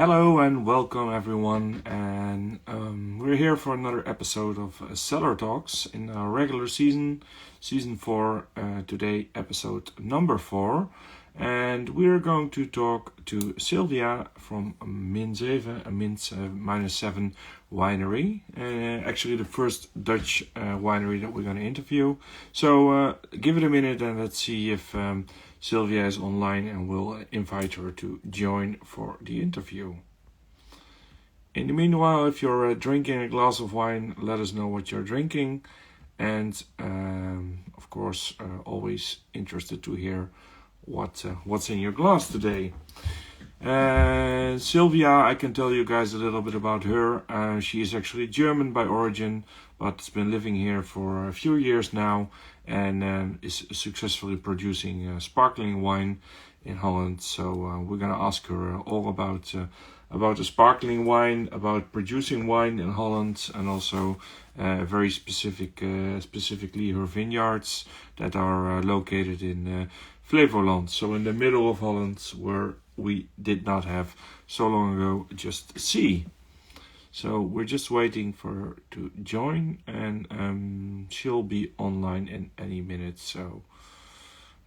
Hello and welcome everyone, and we're here for another episode of Cellar Talks in our regular season 4, today episode number 4, and we're going to talk to Silvia from MinZeven, -7 Winery, actually the first Dutch winery that we're going to interview. So give it a minute and let's see if Silvia is online, and we'll invite her to join for the interview. In the meanwhile, if you're drinking a glass of wine, let us know what you're drinking. And of course, always interested to hear what's in your glass today. Silvia, I can tell you guys a little bit about her. She is actually German by origin, but has been living here for a few years now, and is successfully producing sparkling wine in Holland. So we're gonna ask her all about the sparkling wine, about producing wine in Holland, and also very specifically her vineyards that are located in Flevoland, so in the middle of Holland, where we did not have so long ago just sea. So we're just waiting for her to join, and she'll be online in any minute. So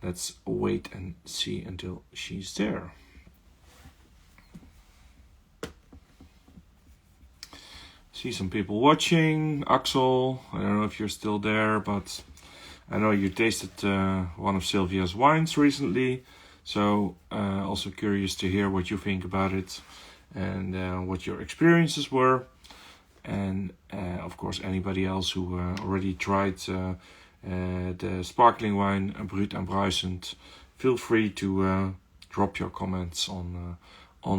let's wait and see until she's there. See some people watching. Axel, I don't know if you're still there, but I know you tasted one of Silvia's wines recently. So also curious to hear what you think about it, and what your experiences were. And of course, anybody else who already tried the sparkling wine, Brut en Bruisend, feel free to drop your comments on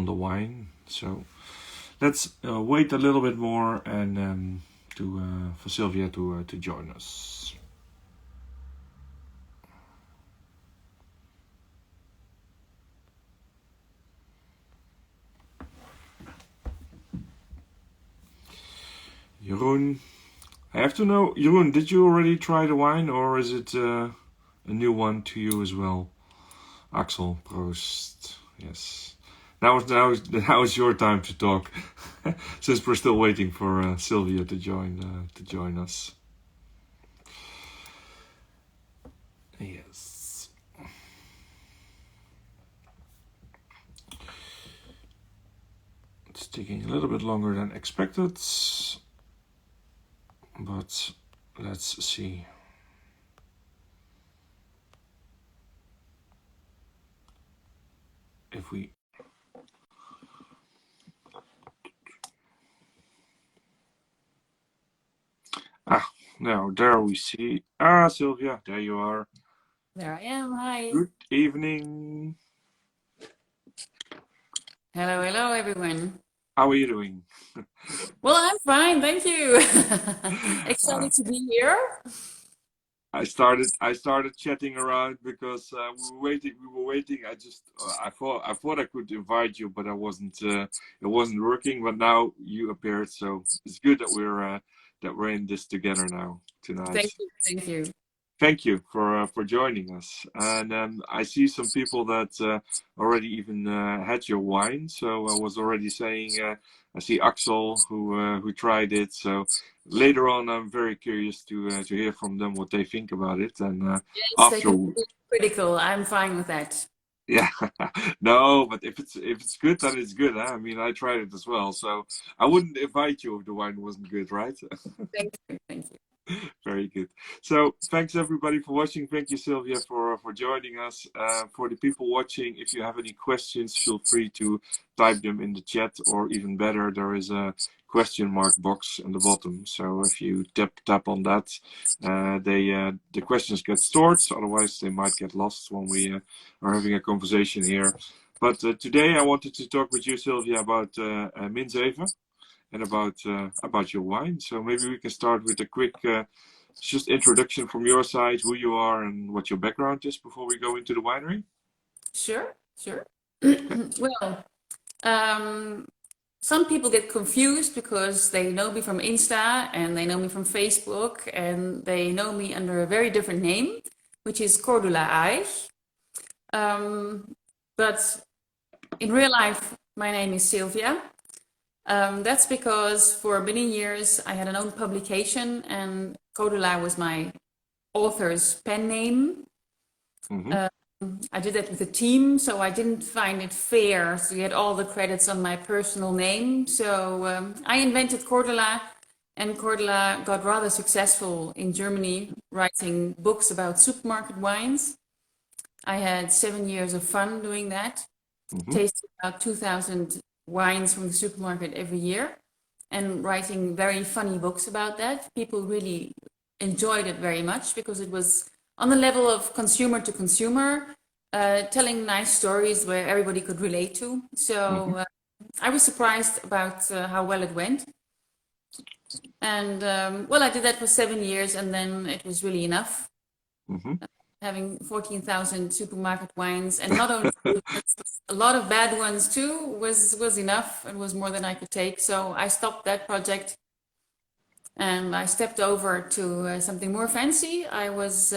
the wine. So let's wait a little bit more and for Silvia to join us. Jeroen, I have to know, Jeroen, did you already try the wine, or is it a new one to you as well? Axel, Proost. Yes. Now is your time to talk, since we're still waiting for Silvia to join us. Yes. It's taking a little bit longer than expected, but let's see. If we now there we see Silvia, there you are. There I am. Hi. Good evening. Hello, everyone. How are you doing? Well, I'm fine, thank you. Uh, Excited to be here. I started chatting around because we were waiting. I thought I could invite you, but it wasn't working. But now you appeared, so it's good that we're in this together now tonight. Thank you. Thank you for joining us. And I see some people that already even had your wine. So I was already saying, I see Axel who tried it. So later on, I'm very curious to hear from them what they think about it. And Yes, they after, can be critical. I'm fine with that. yeah, no, but if it's good, then it's good. Huh? I mean, I tried it as well. So I wouldn't invite you if the wine wasn't good, right? Thank you. Very good. So thanks everybody for watching. Thank you, Silvia, for joining us. For the people watching, if you have any questions, feel free to type them in the chat, or even better, there is a question mark box in the bottom. So if you tap on that, the questions get stored. So otherwise, they might get lost when we are having a conversation here. But today, I wanted to talk with you, Silvia, about MinZeven and about your wine. So maybe we can start with a quick just introduction from your side, who you are and what your background is before we go into the winery. Sure. Well, some people get confused because they know me from Insta and they know me from Facebook and they know me under a very different name, which is Cordula Eich. But in real life, my name is Silvia. That's because for many years I had an own publication and Cordula was my author's pen name. Mm-hmm. I did that with a team, so I didn't find it fair to get all the credits on my personal name. So I invented Cordula, and Cordula got rather successful in Germany, writing books about supermarket wines. I had 7 years of fun doing that, Mm-hmm. tasting about 2,000 wines from the supermarket every year, and writing very funny books about that. People really enjoyed it very much because it was on the level of consumer to consumer, telling nice stories where everybody could relate to. So I was surprised about how well it went. And well, I did that for 7 years, and then it was really enough. Mm-hmm. Having 14,000 supermarket wines, and not only good ones, but a lot of bad ones too, was enough. It was more than I could take. So I stopped that project and I stepped over to something more fancy. I was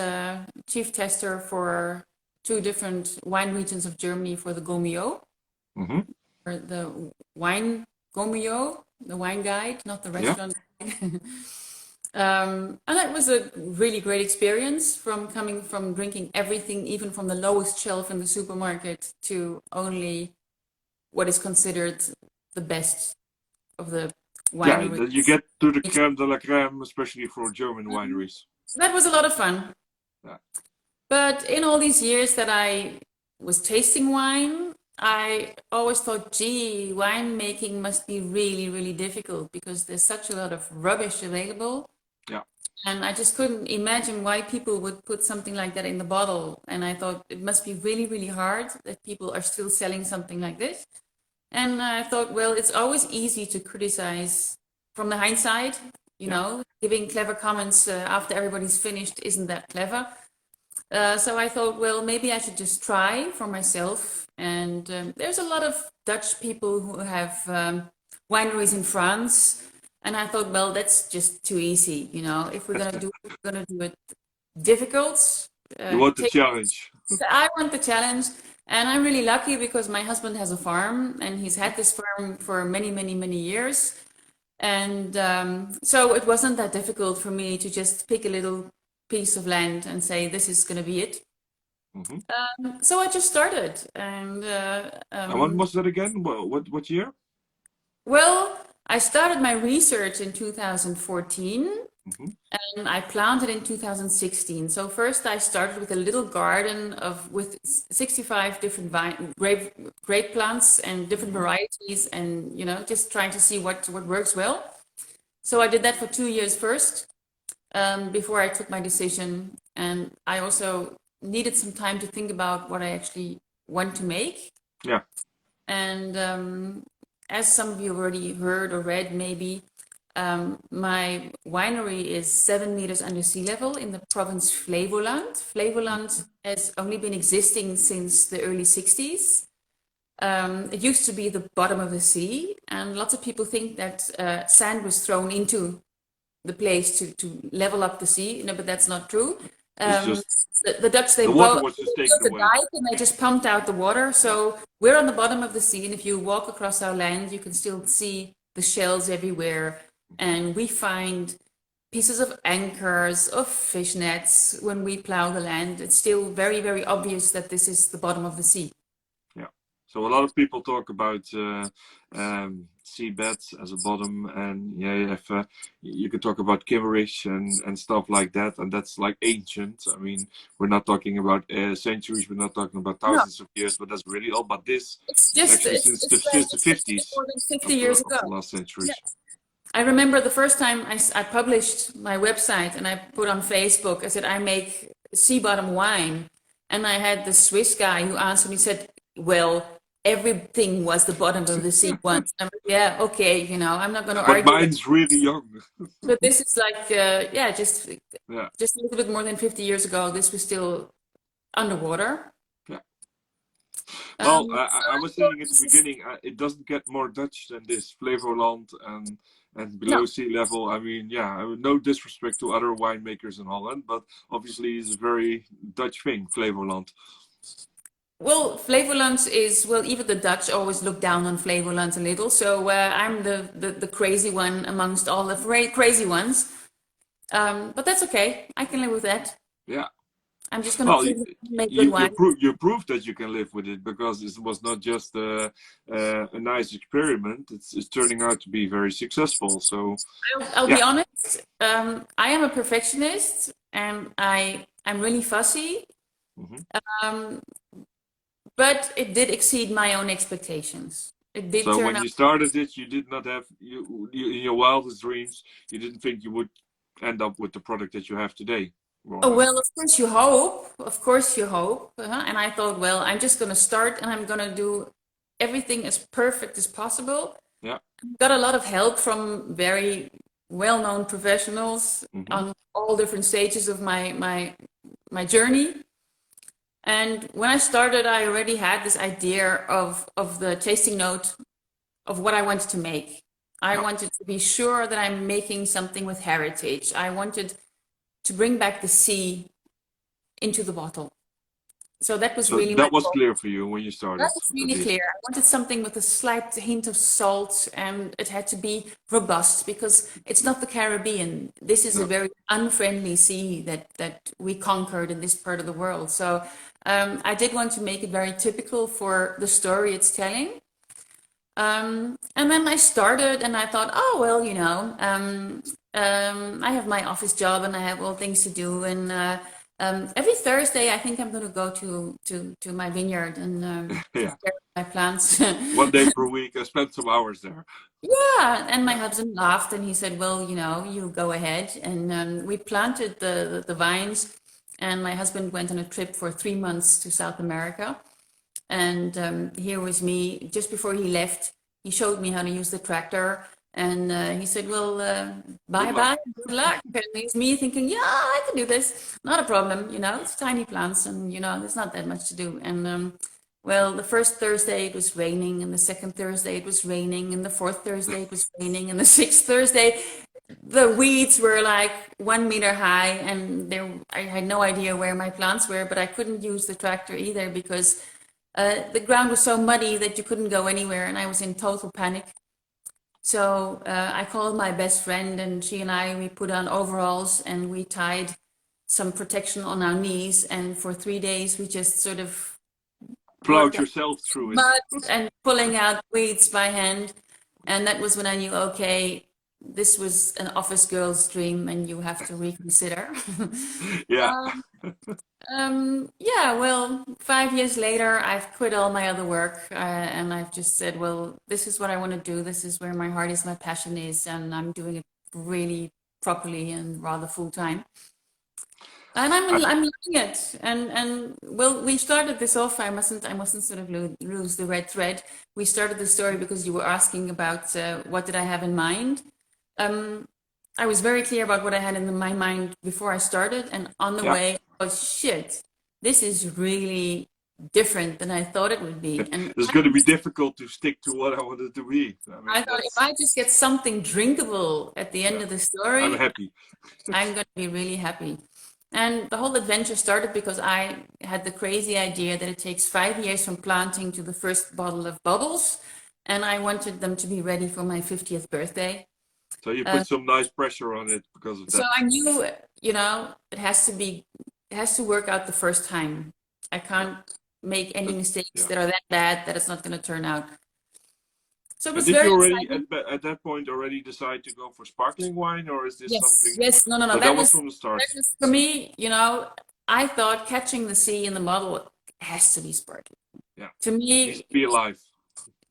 chief tester for 2 different wine regions of Germany for the Gomio, Mm-hmm. or the wine Gomio, the wine guide, not the Yeah. restaurant guide. And that was a really great experience, from coming from drinking everything, even from the lowest shelf in the supermarket, to only what is considered the best of the Yeah, wineries. you get to the crème de la crème, especially for German wineries. That was a lot of fun. Yeah. But in all these years that I was tasting wine, I always thought, gee, winemaking must be really, really difficult because there's such a lot of rubbish available. Yeah. And I just couldn't imagine why people would put something like that in the bottle. And I thought it must be really, really hard that people are still selling something like this. And I thought, well, it's always easy to criticize from the hindsight, you know, giving clever comments after everybody's finished isn't that clever. So I thought, well, maybe I should just try for myself. And there's a lot of Dutch people who have wineries in France. And I thought, well, that's just too easy, you know. If we're gonna do it, we're gonna do it difficult. You want the challenge. I want the challenge, and I'm really lucky because my husband has a farm, and he's had this farm for many, many, many years. And so it wasn't that difficult for me to just pick a little piece of land and say, this is gonna be it. Mm-hmm. So I just started, and when was that again? What year? well, I started my research in 2014. Mm-hmm. And I planted in 2016. So first I started with a little garden with 65 different grape plants and different varieties, and you know, just trying to see what works well. So I did that for 2 years first, before I took my decision. And I also needed some time to think about what I actually want to make. Yeah. And as some of you already heard or read, maybe, my winery is 7 meters under sea level in the province Flevoland. Flevoland has only been existing since the early 60s. It used to be the bottom of the sea, and lots of people think that sand was thrown into the place to level up the sea. No, but that's not true. The Dutch, they the water built was just taken a away. dike and they just pumped out the water. So we're on the bottom of the sea, and if you walk across our land, you can still see the shells everywhere. And we find pieces of anchors, of fish nets when we plow the land. It's still very, very obvious that this is the bottom of the sea. Yeah. So a lot of people talk about seabeds as a bottom, and yeah, you could talk about gibberish and stuff like that, and that's like ancient. I mean, we're not talking about centuries, we're not talking about thousands of years, but that's really old. But this It's just actually since the 50s, more than 50 years ago. of the last centuries. Yeah. I remember the first time I published my website and I put on Facebook, I said, I make sea bottom wine. And I had the Swiss guy who answered me, said, well, everything was the bottom of the sea once. I'm like, yeah, okay, you know, I'm not going to argue. But mine's really young. But this is like, just a little bit more than 50 years ago, this was still underwater. Yeah. Well, I was saying at the beginning, it doesn't get more Dutch than this. Flevoland and below sea level. I mean, yeah, no disrespect to other winemakers in Holland, but obviously it's a very Dutch thing, Flevoland. Well, Flevoland is, well, even the Dutch always look down on Flevoland a little. So I'm the crazy one amongst all the crazy ones. But that's okay. I can live with that. Yeah. I'm just going to Well, prove that I can make good wine. you proved that you can live with it because it was not just a nice experiment. It's turning out to be very successful. So I'll yeah. be honest. I am a perfectionist and I'm really fussy. Hmm. Um, but it did exceed my own expectations. It did So turn when out. you started it, you did not have in your wildest dreams, you didn't think you would end up with the product that you have today, more or Oh, less. well, of course you hope. Of course you hope. And I thought, well, I'm just going to start and I'm going to do everything as perfect as possible. Yeah. Got a lot of help from very well-known professionals Hmm. on all different stages of my journey. And when I started, I already had this idea of the tasting note of what I wanted to make. I Yeah. wanted to be sure that I'm making something with heritage. I wanted to bring back the sea into the bottle. So that was So really my that was goal. clear for you when you That started, was at really least. clear. I wanted something with a slight hint of salt, and it had to be robust because it's not the Caribbean. This is a No. very unfriendly sea that we conquered in this part of the world. So I did want to make it very typical for the story it's telling. And then I started, and I thought, oh well, I have my office job, and I have all things to do, and every Thursday, I think I'm going to go to my vineyard and Yeah. take care of my plants. One day per week, I spent some hours there. Yeah, and my Yeah. husband laughed, and he said, well, you go ahead, and we planted the vines, and my husband went on a trip for 3 months to South America. And here was me. Just before he left, he showed me how to use the tractor. And he said, well, Good bye luck. bye, good luck. And it's me thinking, yeah, I can do this. Not a problem. It's tiny plants and, there's not that much to do. And well, the first Thursday it was raining, and the second Thursday it was raining, and the fourth Thursday it was raining, and the sixth Thursday the weeds were like 1 meter high, and I had no idea where my plants were, but I couldn't use the tractor either because the ground was so muddy that you couldn't go anywhere, and I was in total panic. So I called my best friend, and she and we put on overalls and we tied some protection on our knees. And for 3 days, we just sort of Plowed worked out yourself through it. mud and pulling out weeds by hand. And that was when I knew, okay, this was an office girl's dream, and you have to reconsider. Yeah. Yeah, well, 5 years later, I've quit all my other work, and I've just said, well, this is what I want to do. This is where my heart is, my passion is, and I'm doing it really properly and rather full time. And I, I'm loving it. And well, we started this off. I mustn't sort of lose the red thread. We started the story because you were asking about what did I have in mind. Um, I was very clear about what I had in my mind before I started, and on the yeah. way, oh shit, this is really different than I thought it would be. And It's going to be difficult to stick to what I wanted to be. I I mean, thought if I just get something drinkable at the end yeah. of the I'm story, happy. I'm going to be really happy. And the whole adventure started because I had the crazy idea that it takes 5 years from planting to the first bottle of bubbles, and I wanted them to be ready for my 50th birthday. So you Uh, put some nice pressure on it because of so that. I knew, it has to work out the first time. I can't make any But mistakes yeah. that are that bad that it's not going to turn out. So it And was did very you already exciting. at that point already decide to go for sparkling wine, or is this Yes, something? yes, no, no, no. So that was from the start. That was for me. I thought catching the sea in the bottle has to be sparkling. Yeah, To it needs me, to be alive.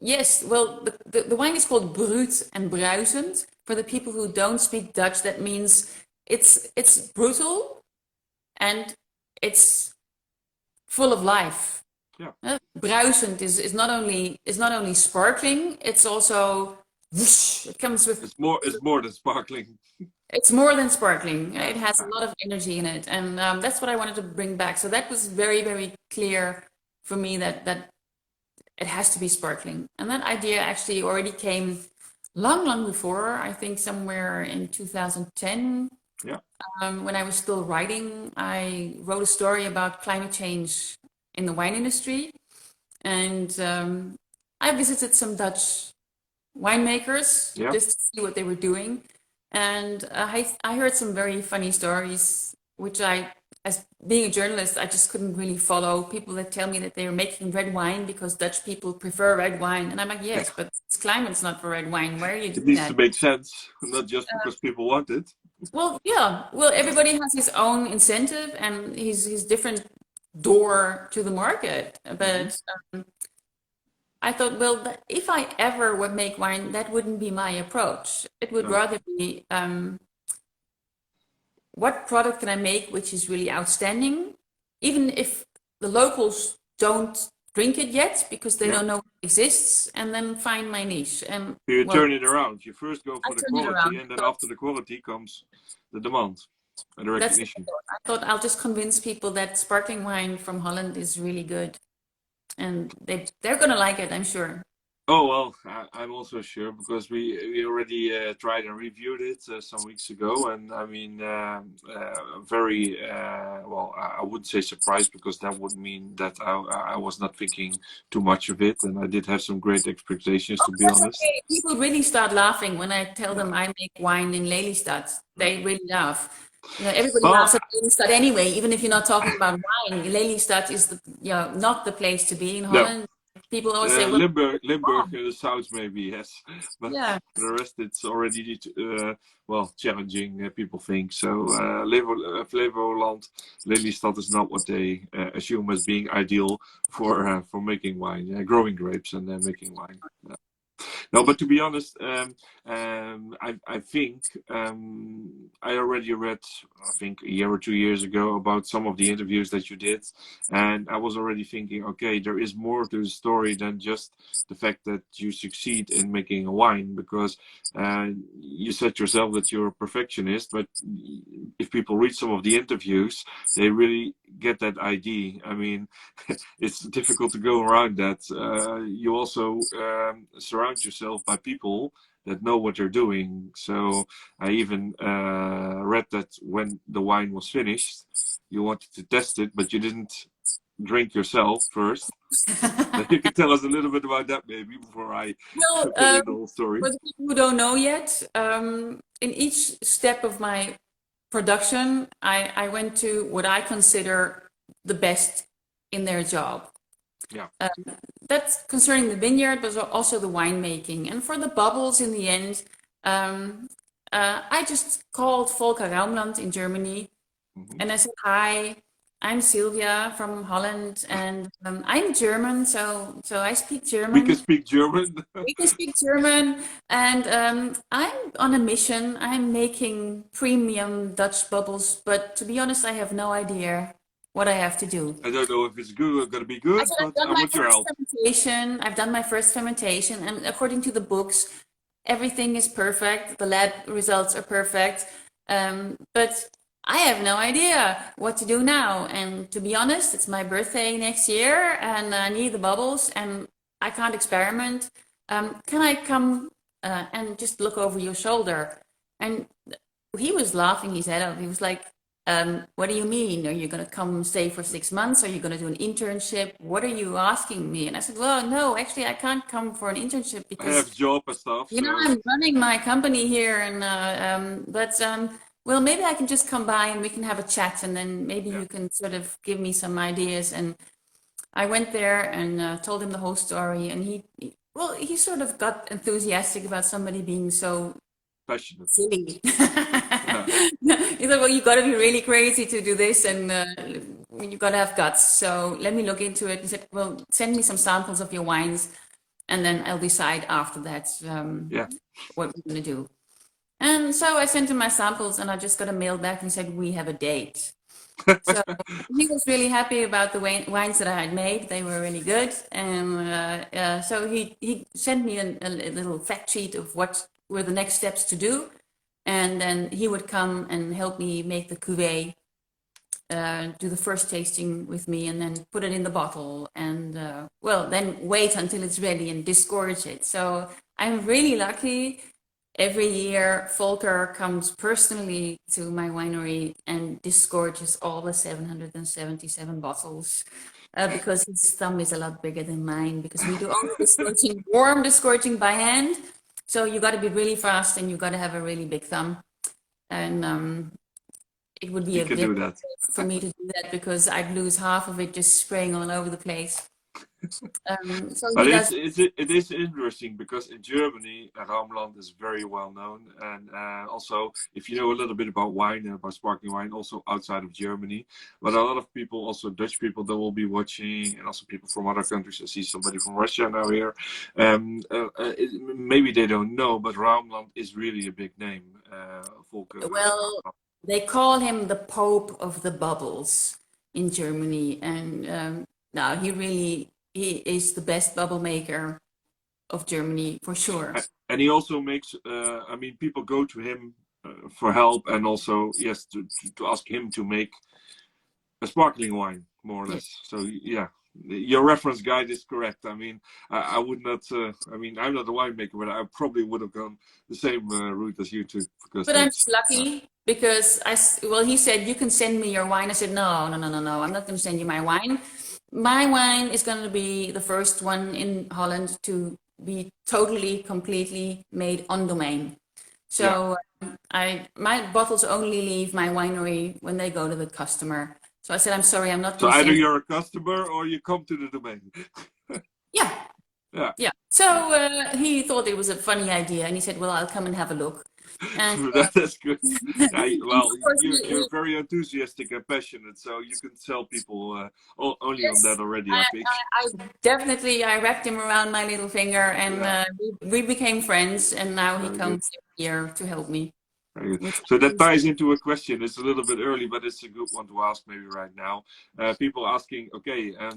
yes. Well, the wine is called Brut and Bruisend. For the people who don't speak Dutch, that means it's brutal and it's full of life. Yeah, Bruisend is not only sparkling, it's also whoosh, it comes with it's more than sparkling. it's more than sparkling. Yeah, It has a yeah. lot of energy in it, and that's what I wanted to bring back. So that was very, very clear for me that it has to be sparkling. And that idea actually already came long, long before. I think somewhere in 2010, Yeah. when I was still writing, I wrote a story about climate change in the wine industry. And I visited some Dutch winemakers Yeah. just to see what they were doing. And I heard some very funny stories, which as being a journalist, I just couldn't really follow. People that tell me that they are making red wine because Dutch people prefer red wine. And I'm like, yes, but this climate's not for red wine. Why are you It doing needs to that? make sense, not just because people want it. Well, yeah. Well, everybody has his own incentive and his different door to the market. But I thought, well, if I ever would make wine, that wouldn't be my approach. It would No. rather be what product can I make which is really outstanding, even if the locals don't drink it yet because they Yeah. don't know it exists, and then find my niche. And You well, turn it around. You first go I for the turned it quality, around. and then after the quality comes the demand and the That's recognition. I thought I'll just convince people that sparkling wine from Holland is really good, and they're gonna like it, I'm sure. Oh well, I'm also sure because we already tried and reviewed it some weeks ago, and I mean, very well. I wouldn't say surprised because that would mean that I was not thinking too much of it, and I did have some great expectations, Oh, to be that's honest. okay. People really start laughing when I tell Yeah. them I make wine in Lelystad. Yeah. They really laugh. You know, everybody Well, laughs at Lelystad anyway, even if you're not talking about wine. Lelystad is not the place to be in no. Holland. People always say, well, Limburg in the south maybe yes, but yeah, for the rest it's already well challenging. People think so. Flevoland, Lelystad is not what they assume as being ideal for making wine, growing grapes and making wine. No, but to be honest, I think I already read, I think a year or 2 years ago, about some of the interviews that you did, and I was already thinking, okay, there is more to the story than just the fact that you succeed in making a wine, because you said yourself that you're a perfectionist, but if people read some of the interviews, they really get that idea. I mean, it's difficult to go around that. You also surround yourself by people that know what they're doing. So I even read that when the wine was finished, you wanted to test it, but you didn't drink yourself first. You can tell us a little bit about that maybe before I well, fill in the whole story. for the people who don't know yet, in each step of my production, I went to what I consider the best in their job. Yeah. That's concerning the vineyard, but also the winemaking. And for the bubbles in the end, I just called Volker Raumland in Germany and I said, hi, I'm Silvia from Holland and I'm German, so I speak German. We can speak German. We can speak German, and I'm on a mission. I'm making premium Dutch bubbles, but to be honest, I have no idea what I have to do. I don't know if it's good or gonna be I good, said, but I've done I my want your first help. fermentation. I've done my first fermentation, and according to the books, everything is perfect. The lab results are perfect, but I have no idea what to do now. And to be honest, it's my birthday next year, and I need the bubbles, and I can't experiment. Can I come and just look over your shoulder? And he was laughing his head off. He was like, what do you mean? Are you going to come stay for 6 months? Are you going to do an internship? What are you asking me? And I said, well, no, actually, I can't come for an internship I have because, job and stuff, you know, so I'm running my company here. And, well, maybe I can just come by and we can have a chat. And then maybe yeah. you can sort of give me some ideas. And I went there and told him the whole story. And he sort of got enthusiastic about somebody being so Passionate. silly. Yeah. He said, well, you got to be really crazy to do this and you got to have guts. So let me look into it. He said, well, send me some samples of your wines and then I'll decide after that Yeah. what we're going to do. And so I sent him my samples and I just got a mail back and said, we have a date. So he was really happy about the wines that I had made. They were really good. And so he sent me a little fact sheet of what were the next steps to do. And then he would come and help me make the cuvee, do the first tasting with me, and then put it in the bottle. And well, then wait until it's ready and disgorge it. So I'm really lucky. Every year, Volker comes personally to my winery and disgorges all the 777 bottles. because his thumb is a lot bigger than mine, because we do only the scorching, warm the scorching by hand. So you got to be really fast and you got to have a really big thumb. And it would be You a can bit do that. for me to do that because I'd lose half of it just spraying all over the place. So But he does. it is interesting because in Germany, Raumland is very well known, and also if you know a little bit about wine and about sparkling wine, also outside of Germany. But a lot of people, also Dutch people, that will be watching, and also people from other countries. I see somebody from Russia now here. Maybe they don't know, but Raumland is really a big name. Volker. Well, they call him the Pope of the bubbles in Germany, and no, he is the best bubble maker of Germany for sure. And he also makes. I mean, people go to him for help, and also yes, to ask him to make a sparkling wine, more or less. So yeah, your reference guide is correct. I mean, I would not. I mean, I'm not a winemaker, but I probably would have gone the same route as you took. Because but I'm just lucky because he said you can send me your wine. I said no. I'm not going to send you my wine. My wine is going to be the first one in Holland to be totally, completely made on domain. So my bottles only leave my winery when they go to the customer. So I said, I'm sorry, I'm not. So either you're a customer or you come to the domain. Yeah. So he thought it was a funny idea, and he said, "Well, I'll come and have a look." And that's good. Well, you're very enthusiastic and passionate, so you can tell people only on that already. I think. I wrapped him around my little finger, and we became friends. And now he comes here to help me. So that ties into a question. It's a little bit early, but it's a good one to ask maybe right now. People asking, okay, I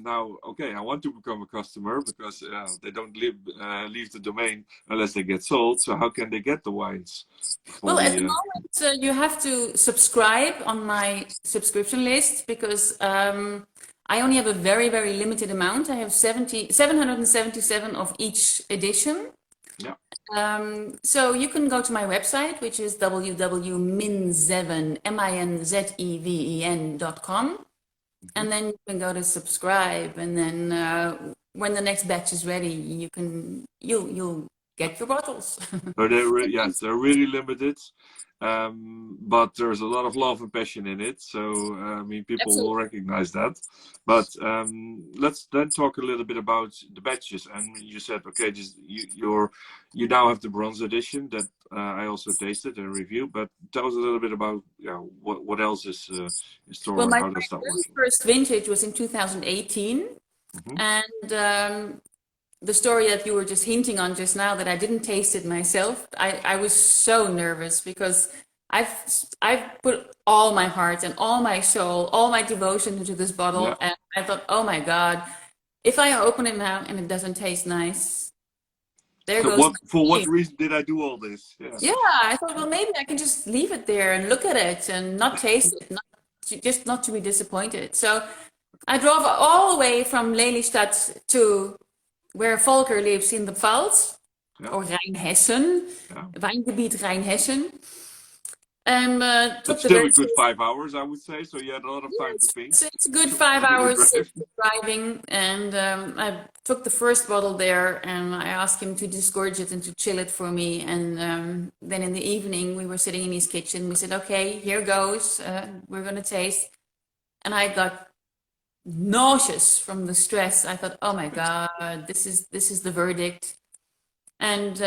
want to become a customer because they don't leave the domain unless they get sold. So how can they get the wines? Well, at the moment, you have to subscribe on my subscription list because I only have a very, very limited amount. I have 777 of each edition. Yeah. So you can go to my website, which is www.minzeven.com, and then you can go to subscribe, and then when the next batch is ready, you'll get your bottles. So they're really limited, but there's a lot of love and passion in it. So I mean, people will recognize that. But let's then talk a little bit about the batches. And you said, okay, you now have the bronze edition that I also tasted and reviewed. But tell us a little bit about what else is in store. Well, how does that work? First vintage was in 2018, and the story that you were just hinting on just now, that I didn't taste it myself, I was so nervous because I've put all my heart and all my soul, all my devotion into this bottle, and I thought, oh my God, if I open it now and it doesn't taste nice, there goes. For what reason did I do all this? Yeah, I thought, well, maybe I can just leave it there and look at it and not taste it, not to be disappointed. So I drove all the way from Lelystad to where Volker lives in the Pfalz, or Rheinhessen, Wijngebied Rheinhessen. And took still a good 5 hours, I would say. So you had a lot of time to think. It's a good 5 hours driving, and I took the first bottle there, and I asked him to disgorge it and to chill it for me. And then in the evening, we were sitting in his kitchen. We said, "Okay, here goes. We're gonna taste." And I got nauseous from the stress. I thought, oh my God, this is the verdict. And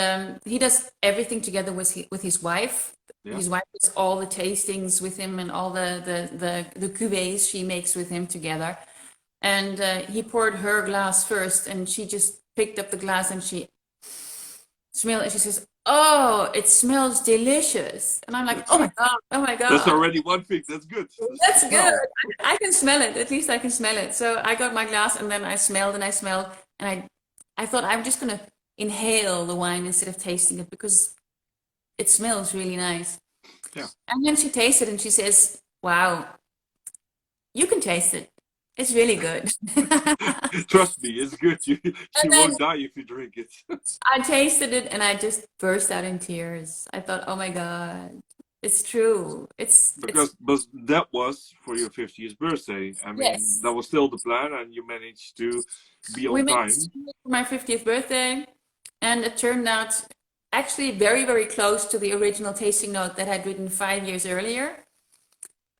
he does everything together with his wife. His wife does all the tastings with him and all the cuvées she makes with him together. And he poured her glass first, and she just picked up the glass and she smelled it. She says, "Oh, it smells delicious." And I'm like, oh my God. That's already one thing. That's good. That's good. I can smell it. At least I can smell it. So I got my glass, and then I smelled, and I thought I'm just going to inhale the wine instead of tasting it because it smells really nice. Yeah. And then she tasted and she says, "Wow, you can taste it. It's really good." Trust me, it's good. You won't die if you drink it. I tasted it and I just burst out in tears. I thought, oh my God, It's true. It's But that was for your 50th birthday. I mean, yes. that was still the plan, and you managed to be We on managed time. to do it for my 50th birthday, and it turned out actually very, very close to the original tasting note that I'd written 5 years earlier.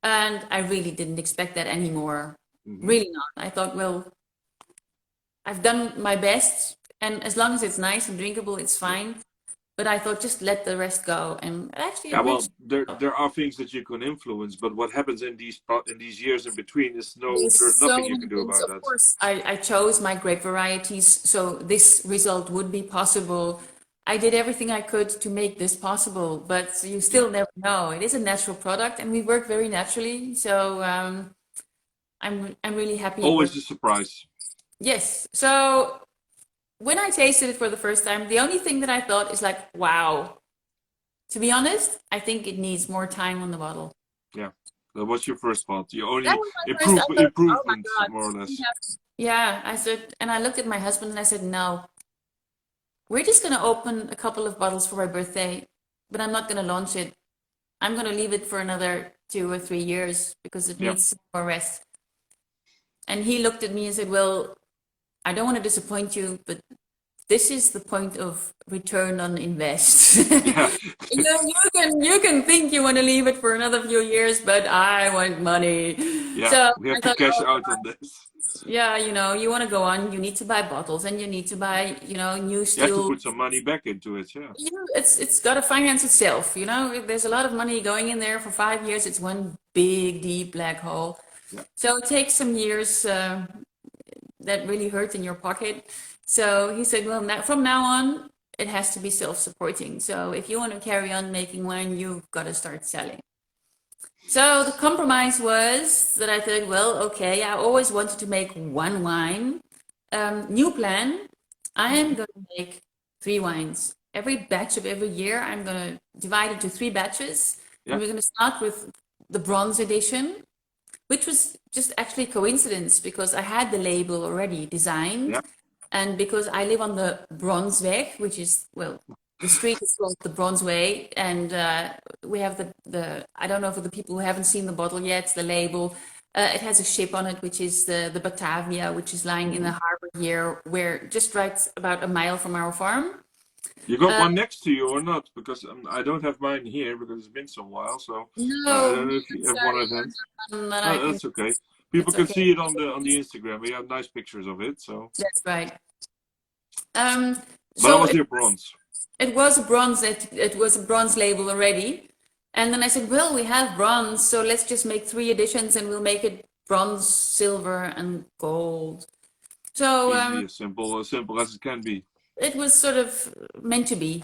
And I really didn't expect that anymore. Hmm. Really not. I thought, well, I've done my best, and as long as it's nice and drinkable, it's fine. But I thought just let the rest go, and actually Yeah, it well, reached. there are things that you can influence, but what happens in these years in between is There's there's so nothing you many can do things. about Of that. course, I chose my grape varieties, so this result would be possible. I did everything I could to make this possible, but you Yeah, still never know. It is a natural product, and we work very naturally. So I'm really happy it always worked. a surprise. Yes. So when I tasted it for the first time, the only thing that I thought is like, wow. To be honest, I think it needs more time on the bottle. Yeah, that was your first thought. You That only was my first. I thought, oh my improvement, God. more or We less. have. Yeah, I said, and I looked at my husband and I said, no, we're just going to open a couple of bottles for my birthday, but I'm not going to launch it. I'm going to leave it for another 2 or 3 years because it Yeah. needs some more rest. And he looked at me and said, well, I don't want to disappoint you, but this is the point of return on invest. Yeah. You can think you want to leave it for another few years, but I want money. Yeah, So we have I to thought, cash oh, out on this. yeah, you want to go on, you need to buy bottles and you need to buy, new You have to steel. put some money back into it, yeah. It's got to finance itself, There's a lot of money going in there for 5 years. It's one big, deep black hole. Yeah. So it takes some years that really hurt in your pocket. So he said, well, from now on, it has to be self-supporting. So if you want to carry on making wine, you've got to start selling. So the compromise was that I thought, well, okay, I always wanted to make one wine. New plan, I am going to make 3 wines. Every batch of every year, I'm going to divide into 3 batches. And Yeah. we're going to start with the bronze edition, which was just actually coincidence because I had the label already designed. Yeah. And because I live on the Bronzeweg, which is, well, the street is called the Bronze Way, and we have the I don't know for the people who haven't seen the bottle yet, the label. It has a ship on it, which is the Batavia, which is lying in the harbor here, where just right about a mile from our farm. You got Uh, one next to you or not? Because I don't have mine here because it's been some while. So I no, don't know if you have one sorry, at hand. that I can. That's okay. People That's can okay. see it on the Instagram. We have nice pictures of it. So, That's right. Um, but that so was your bronze. it was a bronze. It was a bronze label already, and then I said, well, we have bronze, so let's just make 3 editions, and we'll make it bronze, silver, and gold. So Easy, as simple as it can be. it was sort of meant to be.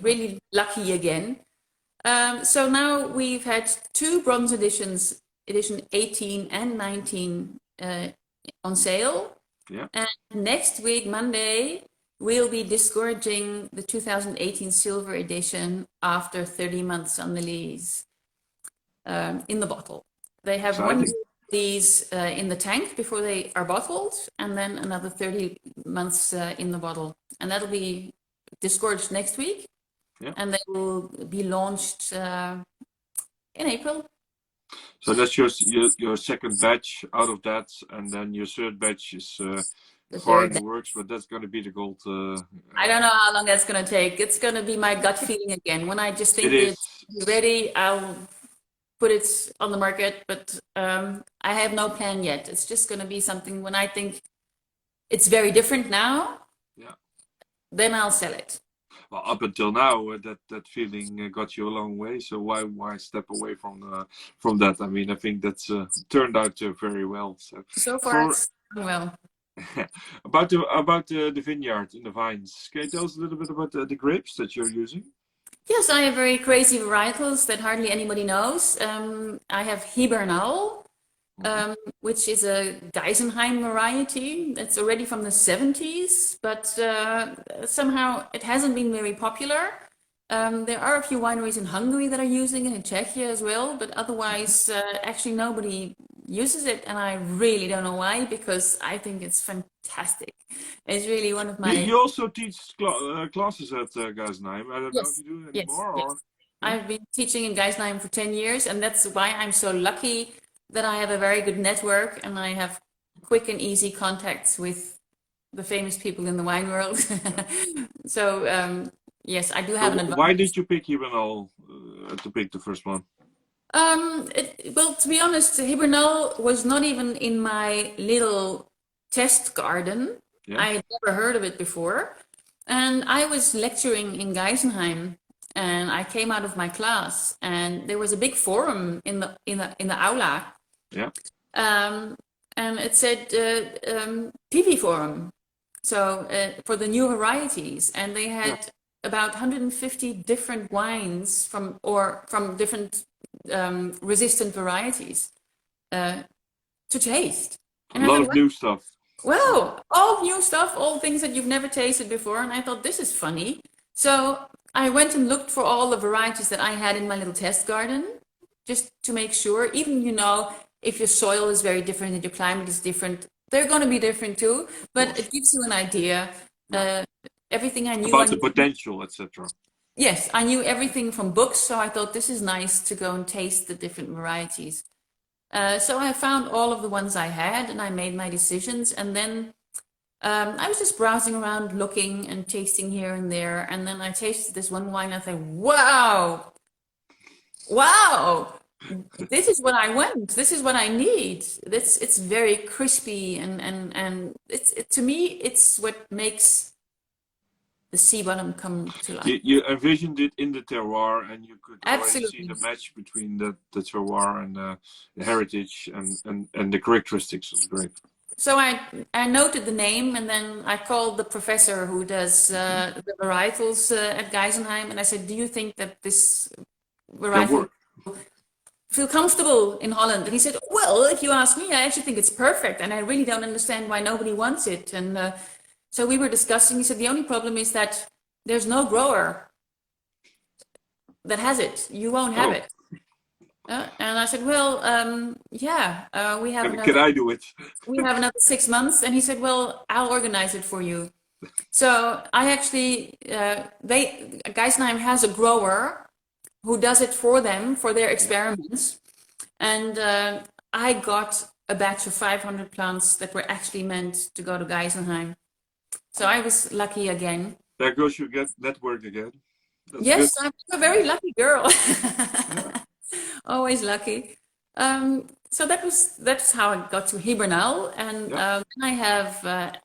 Really lucky again. So now we've had 2 bronze editions, edition 18 and 19, on sale. Yeah. And next week, Monday, we'll be disgorging the 2018 silver edition after 30 months on the lease, in the bottle. They have one Exciting. year of these in the tank before they are bottled, and then another 30 months in the bottle. And that'll be disgorged next week, Yeah. and they will be launched in April. So that's your second batch out of that, and then your third batch is The far in third, the works, but that's going to be the gold. I don't know how long that's going to take. It's going to be my gut feeling again. When I just It think is. it's ready, I'll put it on the market, but I have no plan yet. It's just going to be something when I think it's very different now, Yeah. then I'll sell it. Well, up until now, that feeling got you a long way. So why step away from that? I mean, I think that's turned out very well. So far, For it's going well. about the vineyard and the vines, can you tell us a little bit about the grapes that you're using? Yes, I have very crazy varietals that hardly anybody knows. I have Hibernal, which is a Geisenheim variety that's already from the 70s, but somehow it hasn't been very popular. There are a few wineries in Hungary that are using it, in Czechia as well, but otherwise, actually nobody uses it, and I really don't know why, because I think it's fantastic. It's really one of my. You also teach classes at Geisenheim. I don't know if Yes, you do it yes, anymore yes. or. I've been teaching in Geisenheim for 10 years, and that's why I'm so lucky that I have a very good network and I have quick and easy contacts with the famous people in the wine world. So, yes, I do have an advantage. Why did you pick Hibernal to pick the first one? Well, to be honest, Hibernal was not even in my little test garden. Yeah. I had never heard of it before. And I was lecturing in Geisenheim, and I came out of my class, and there was a big forum in the aula. Yeah. And it said PV forum, so for the new varieties, and they had about 150 different wines from different resistant varieties to taste. And a lot of new stuff. Well, all new stuff, all things that you've never tasted before, and I thought this is funny. So I went and looked for all the varieties that I had in my little test garden, just to make sure. Even, you know, if your soil is very different and your climate is different, they're going to be different too. But it gives you an idea. Everything I knew about the potential, etc. Yes, I knew everything from books, so I thought this is nice to go and taste the different varieties. So I found all of the ones I had, and I made my decisions. And then I was just browsing around, looking and tasting here and there. And then I tasted this one wine, and I thought, wow, wow, this is what I want. This is what I need. It's very crispy, and to me, it's what makes the sea bottom come to life. You envisioned it in the terroir, and you could already see Absolutely. the match between the terroir and the heritage and the characteristics was great. So I noted the name, and then I called the professor who does the varietals at Geisenheim, and I said, do you think that this varietal will feel comfortable in Holland? And he said, well, if you ask me, I actually think it's perfect, and I really don't understand why nobody wants it. And so we were discussing. He said, the only problem is that there's no grower that has it. You won't have it. And I said, well, we have another, can I do it? we have another 6 months. And he said, well, I'll organize it for you. So I actually, Geisenheim has a grower who does it for them, for their experiments. And I got a batch of 500 plants that were actually meant to go to Geisenheim. So I was lucky again. There goes your network again. That's yes, good. I'm a very lucky girl. Always lucky. So that's how I got to Hibernal. And then I have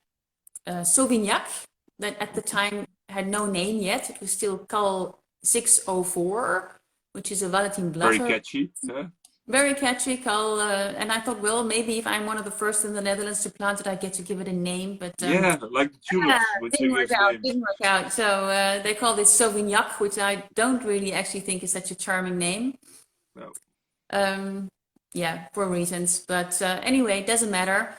Sauvignac that at the time had no name yet. It was still called S04E04, which is a Valentine Blatter. Very catchy. Yeah. Very catchy, Carl. And I thought, well, maybe if I'm one of the first in the Netherlands to plant it, I get to give it a name. But yeah, like the tulips. Didn't work out. So they called it Sauvignac, which I don't really actually think is such a charming name. No. Yeah, for reasons. But anyway, it doesn't matter.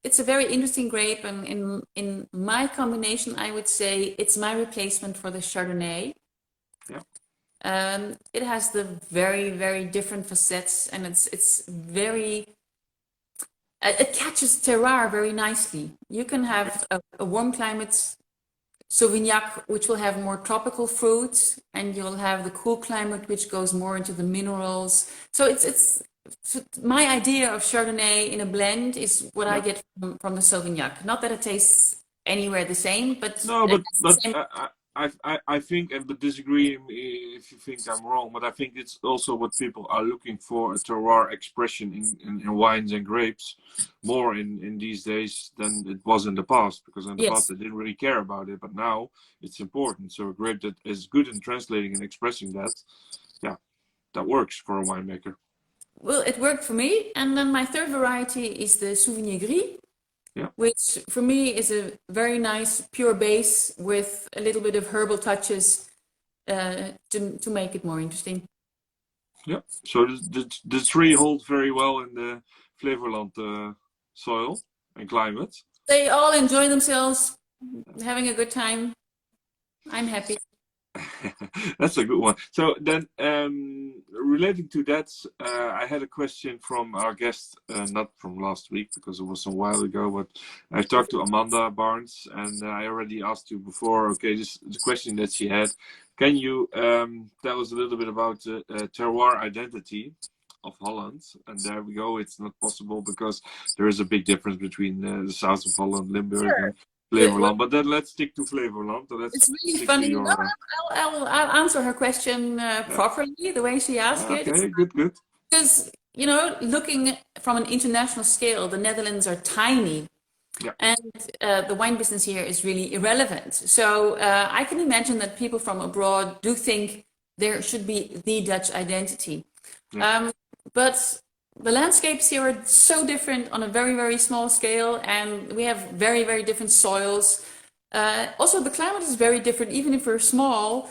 It's a very interesting grape, and in my combination, I would say it's my replacement for the Chardonnay. Yeah. It has the very, very different facets, and it's very. It catches terroir very nicely. You can have a warm climate Sauvignac, which will have more tropical fruits, and you'll have the cool climate, which goes more into the minerals. So it's my idea of Chardonnay in a blend is what I get from the Sauvignac. Not that it tastes anywhere the same, but no, but I think, and but disagree if you think I'm wrong, but I think it's also what people are looking for, a terroir expression in wines and grapes more in these days than it was in the past, because in the past they didn't really care about it, but now it's important. So a grape that is good in translating and expressing that, that works for a winemaker. Well, it worked for me. And then my third variety is the Sauvignon Gris. Yeah. Which for me is a very nice pure base with a little bit of herbal touches to make it more interesting. Yeah, so the tree holds very well in the Flevoland soil and climate. They all enjoy themselves, having a good time. I'm happy. That's a good one. So then, relating to that, I had a question from our guest, not from last week because it was a while ago, but I talked to Amanda Barnes, and I already asked you before. Okay, this the question that she had. Can you tell us a little bit about the terroir identity of Holland? And there we go. It's not possible because there is a big difference between the south of Holland, Limburg, Sure. and Well, Flevoland. But then let's stick to Flevoland. So let's it's really stick to funny. No, your. I'll answer her question Yeah. properly, the way she asked it. It's Okay. Good. Good. because, looking from an international scale, the Netherlands are tiny. Yeah. And the wine business here is really irrelevant. So I can imagine that people from abroad do think there should be the Dutch identity. Yeah. But the landscapes here are so different on a very, very small scale, and we have very, very different soils. Also, the climate is very different, even if we're small.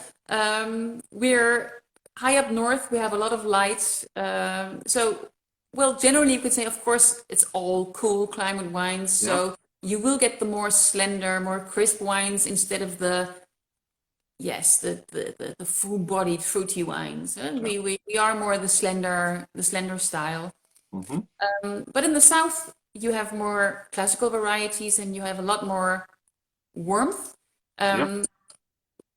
We're high up north, we have a lot of light. Well, generally, you could say, of course, it's all cool climate wines. Yeah. So you will get the more slender, more crisp wines instead of the full-bodied fruity wines. Yeah. We are more the slender style. Mm-hmm. But in the south, you have more classical varieties and you have a lot more warmth. Yeah.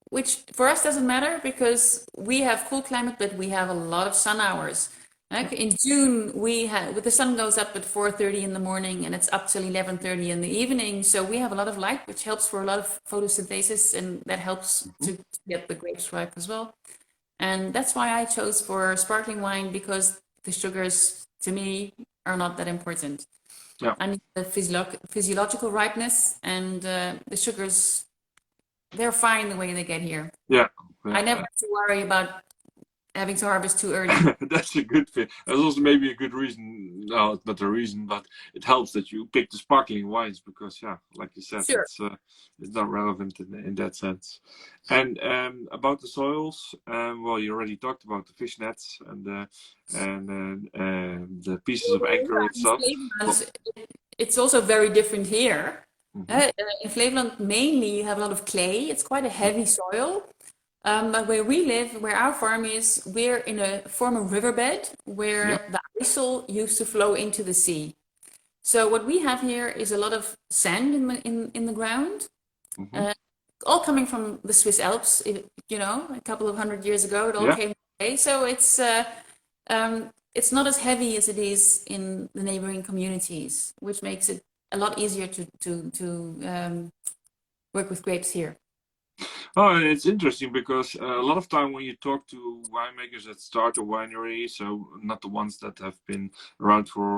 Which for us doesn't matter because we have cool climate, but we have a lot of sun hours. Like in June, the sun goes up at 4:30 in the morning and it's up till 11:30 in the evening. So we have a lot of light, which helps for a lot of photosynthesis, and that helps Mm-hmm. to get the grapes ripe as well. And that's why I chose for sparkling wine, because the sugars to me are not that important. Yeah. I need the physiological ripeness, and the sugars, they're fine the way they get here. Yeah. I never have to worry about having to harvest too early. That's a good thing. That's also maybe a good reason. No, it's not a reason, but it helps that you pick the sparkling wines because, yeah, like you said, Sure. it's not relevant in that sense. And about the soils, well, you already talked about the fish nets and the pieces of anchor and stuff. Flevoland, it's also very different here. Mm-hmm. In Flevoland, mainly you have a lot of clay. It's quite a heavy soil. But where we live, where our farm is, we're in a former riverbed where Yeah. the IJssel used to flow into the sea. So what we have here is a lot of sand in the ground, Mm-hmm. all coming from the Swiss Alps. A couple of 100 years ago, it all Yeah. came away. So it's not as heavy as it is in the neighboring communities, which makes it a lot easier to work with grapes here. Oh, and it's interesting because a lot of time when you talk to winemakers that start a winery, so not the ones that have been around for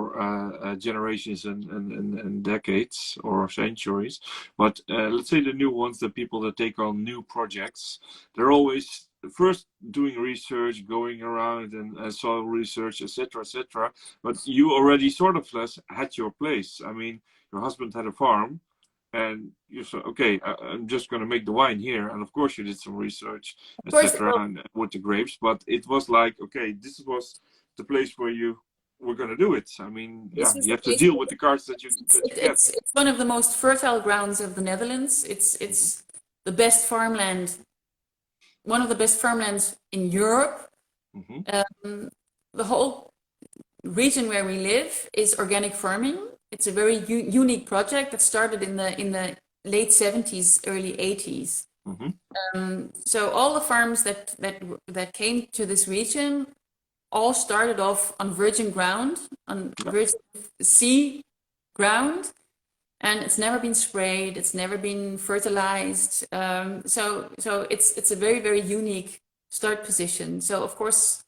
generations and decades or centuries, but let's say the new ones, the people that take on new projects, they're always first doing research, going around and soil research, etc., etc. But you already sort of had your place. I mean, your husband had a farm and you said, okay, I'm just going to make the wine here. And of course, you did some research, Of course, etc., and with the grapes. But it was like, okay, this was the place where you were going to do it. I mean, yeah, this is you the have to place. deal with the cards that you get. It's one of the most fertile grounds of the Netherlands. It's the best farmland, one of the best farmlands in Europe. Mm-hmm. The whole region where we live is organic farming. It's a very unique project that started in the late 70s, early 80s. Mm-hmm. So all the farms that came to this region all started off on virgin ground, on virgin sea ground, and it's never been sprayed. It's never been fertilized. So it's a very, very unique start position. So of course,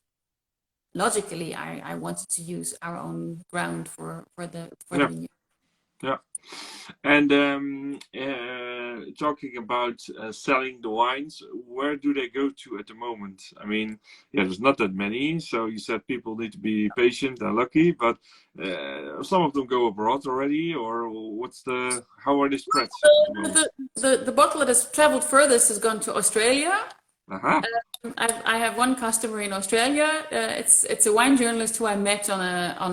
logically, I wanted to use our own ground for the vineyard. Yeah. And talking about selling the wines, where do they go to at the moment? I mean, yeah, there's not that many. So you said people need to be patient and lucky, but some of them go abroad already, or how are they spread? The bottle that has traveled furthest has gone to Australia. Aha. I have one customer in Australia. It's a wine journalist who I met on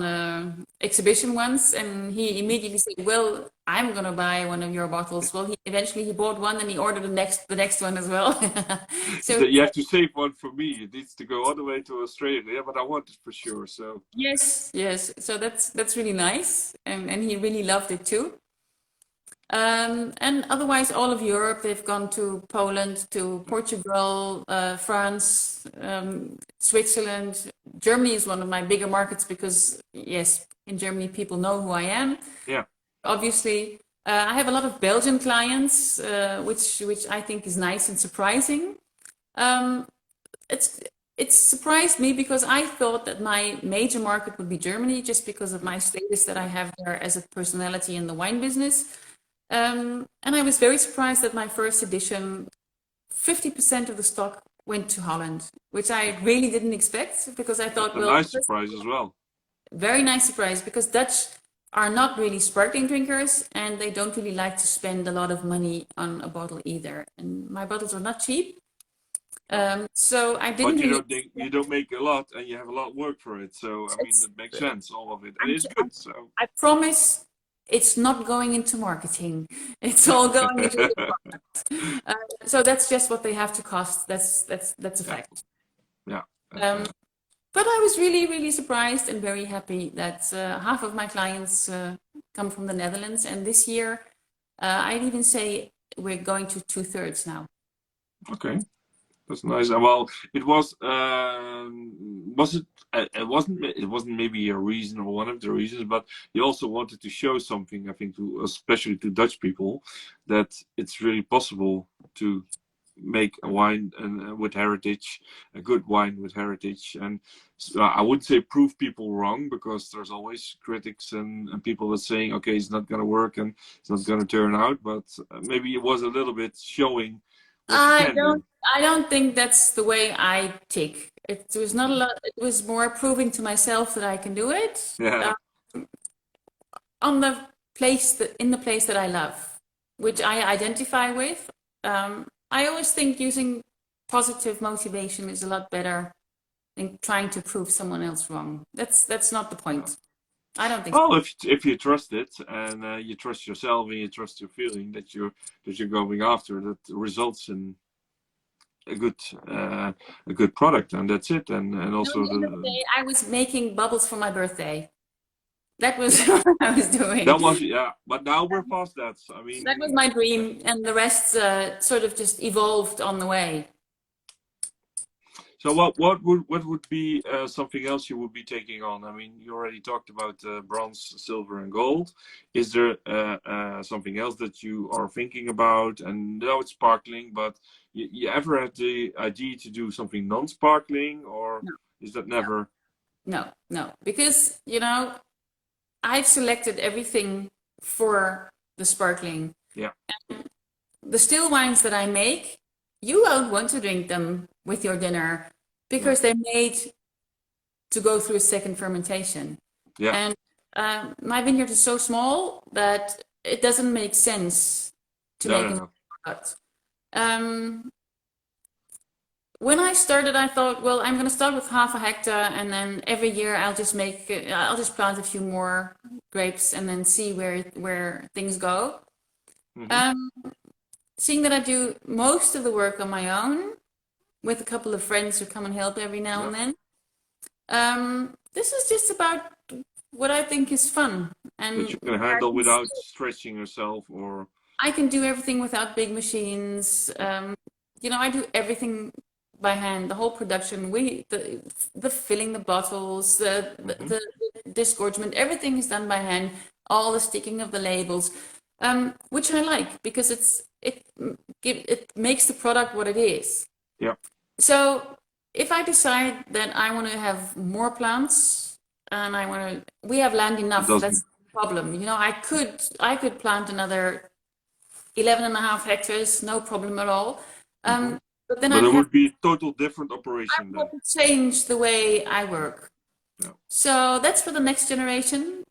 a exhibition once, and he immediately said, "Well, I'm gonna buy one of your bottles." Well, he eventually he bought one, and he ordered the next one as well. He So said, you have to save one for me. It needs to go all the way to Australia, but I want it for sure. So, yes, yes. So that's really nice, and he really loved it too. And otherwise, all of Europe, they've gone to Poland, to Portugal, France, Switzerland. Germany is one of my bigger markets because, yes, in Germany, people know who I am. yeah. Obviously, I have a lot of Belgian clients, which I think is nice and surprising. Um, it's it's surprised me because I thought that my major market would be Germany, just because of my status that I have there as a personality in the wine business. And I was very surprised that my first edition, 50% of the stock went to Holland, which I really didn't expect because I That's thought, a well, nice surprise as well. very nice surprise because Dutch are not really sparkling drinkers and they don't really like to spend a lot of money on a bottle either. And my bottles are not cheap. So I didn't But you really. don't think you don't make a lot and you have a lot of work for it. So, I mean, It's, that makes sense, all of it. And I'm, it's good. So, I promise it's not going into marketing. It's all going into the product. So that's just what they have to cost. That's a yeah, fact. yeah. Um, but I was really, really surprised and very happy that half of my clients come from the Netherlands. And this year, I'd even say we're going to 2/3 now. Okay. That's nice. Well, it was. Was it? It wasn't maybe a reason or one of the reasons, but he also wanted to show something. I think, to especially to Dutch people, that it's really possible to make a wine and with heritage, a good wine with heritage. And I wouldn't say prove people wrong because there's always critics and people that saying, okay, it's not gonna work and it's not gonna turn out. But maybe it was a little bit showing what you I can don't do. I don't think that's the way I tick. It was not a lot, it was more proving to myself that I can do it Yeah. on the in the place that I love, which I identify with. I always think using positive motivation is a lot better than trying to prove someone else wrong. That's not the Yeah. point. I don't think so. Well, if you trust it and you trust yourself and you trust your feeling that you're going after, that results in a good uh, a good product, and that's it. And No, at also the end of the the day, I was making bubbles for my birthday. That was what I was doing. that was, yeah. But now we're past that. I That was mean, my dream, and the rest sort of just evolved on the way. so what would be something else you would be taking on? I mean, you already talked about bronze, silver, and gold. Is there something else that you are thinking about? And no, it's sparkling, but you ever had the idea to do something non-sparkling, or No, is that no, never? no, because I've selected everything for the sparkling. Yeah, The still wines that I make, you won't want to drink them with your dinner no, because they're made to go through a second fermentation. yeah, And my vineyard is so small that it doesn't make sense to no, make no, a no. product. Um, when I started, I thought, well, I'm going to start with half a hectare, and then every year I'll just plant a few more grapes, and then see where things go. Hmm. Um, seeing that I do most of the work on my own, with a couple of friends who come and help every now Yeah, and then, this is just about what I think is fun, that and you can handle without stretching yourself, or I can do everything without big machines. I do everything by hand. The whole production, the filling the bottles, hmm, the disgorgement, everything is done by hand. All the sticking of the labels, which I like because it makes the product what it is. yeah, So if I decide that I want to have more plants and we have land it enough. That's doesn't. the problem. I could plant another 11 and a half hectares, no problem at all. Hmm. But then But it would be a total different I operation would then. have to change the way I work. Yeah. So that's for the next generation.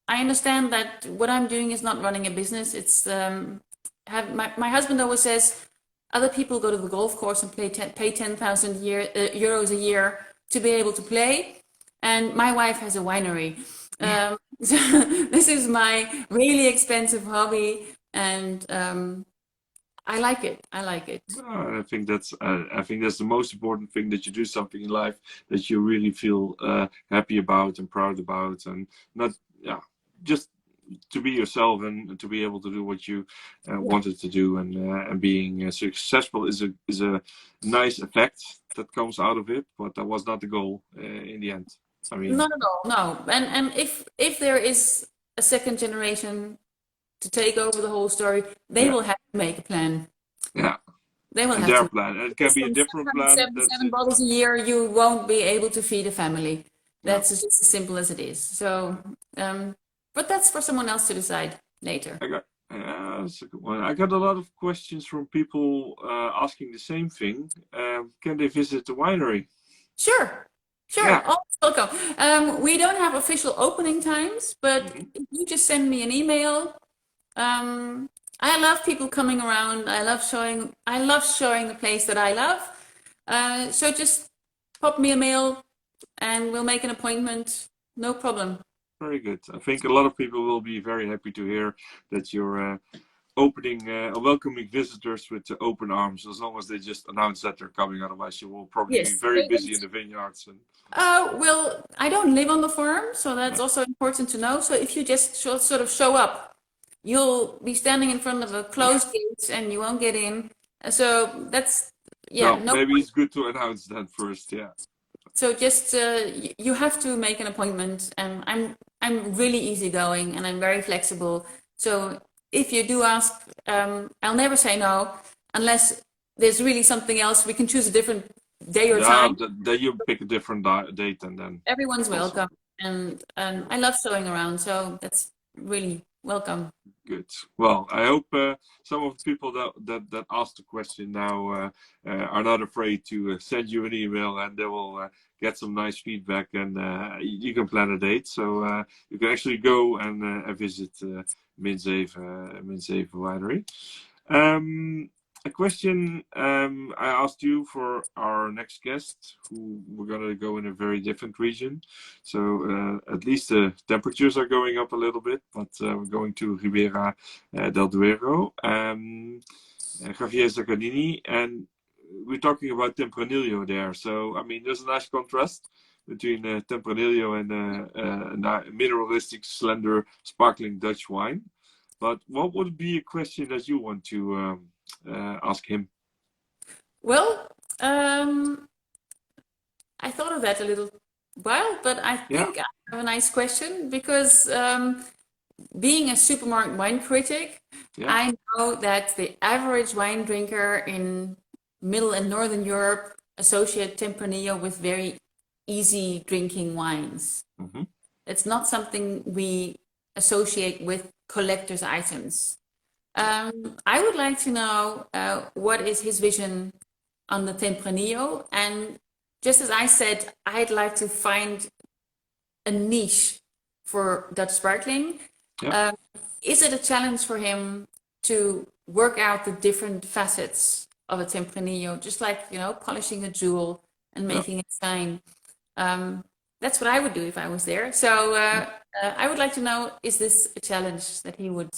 I understand that what I'm doing is not running a business. It's my husband always says, Other people go to the golf course and pay 10,000 euros a year to be able to play. And my wife has a winery. So this is my really expensive hobby, and I like it. I like it. I think that's the most important thing, that you do something in life that you really feel happy about and proud about, and not just to be yourself and to be able to do what you wanted to do, and being successful is a nice effect that comes out of it, but that was not the goal in the end. I mean, Not at all, no. And if there is a second generation to take over the whole story, they will have to make a plan. Yeah. They will And have their to. plan. And it can be a different plan. That's 777 it. bottles a year, you won't be able to feed a family. Yeah. That's just as simple as it is. So, but that's for someone else to decide later. That's a good one. I got a lot of questions from people asking the same thing. Can they visit the winery? Sure. Yeah. Always welcome. We don't have official opening times, but if you just send me an email. I love people coming around. I love showing the place that I love. So just pop me a mail and we'll make an appointment. No problem. Very good. I think a lot of people will be very happy to hear that you're welcoming visitors with open arms, as long as they just announce that they're coming. Otherwise, you will probably be very busy in the vineyards. Well, I don't live on the farm, so that's also important to know. So if you just sort of show up, you'll be standing in front of a closed gate and you won't get in. So that's, maybe it's good to announce that first, yeah. So just you have to make an appointment, and I'm really easygoing and I'm very flexible. So if you do ask, I'll never say no unless there's really something else. We can choose a different day or time. Then you pick a different date, and then everyone's welcome. And I love showing around, so that's really welcome. Good. Well, I hope some of the people that asked the question now are not afraid to send you an email, and they will get some nice feedback, and you can plan a date. So you can actually go and visit MinZeven Winery. A question I asked you for our next guest, who we're going to go in a very different region. So at least the temperatures are going up a little bit, but we're going to Ribera del Duero, Javier Zaccanini, and we're talking about Tempranillo there. So, I mean, there's a nice contrast between Tempranillo and a mineralistic, slender, sparkling Dutch wine. But what would be a question that you want to ask him? Well, I thought of that a little while, but I think I have a nice question, because being a supermarket wine critic, I know that the average wine drinker in Middle and Northern Europe associate Tempranillo with very easy drinking wines. Mm-hmm. It's not something we associate with collector's items. I would like to know what is his vision on the Tempranillo, and just as I said, I'd like to find a niche for Dutch sparkling. Is it a challenge for him to work out the different facets of a Tempranillo, just like, you know, polishing a jewel and making it shine? That's what I would do if I was there. So I would like to know, is this a challenge that he would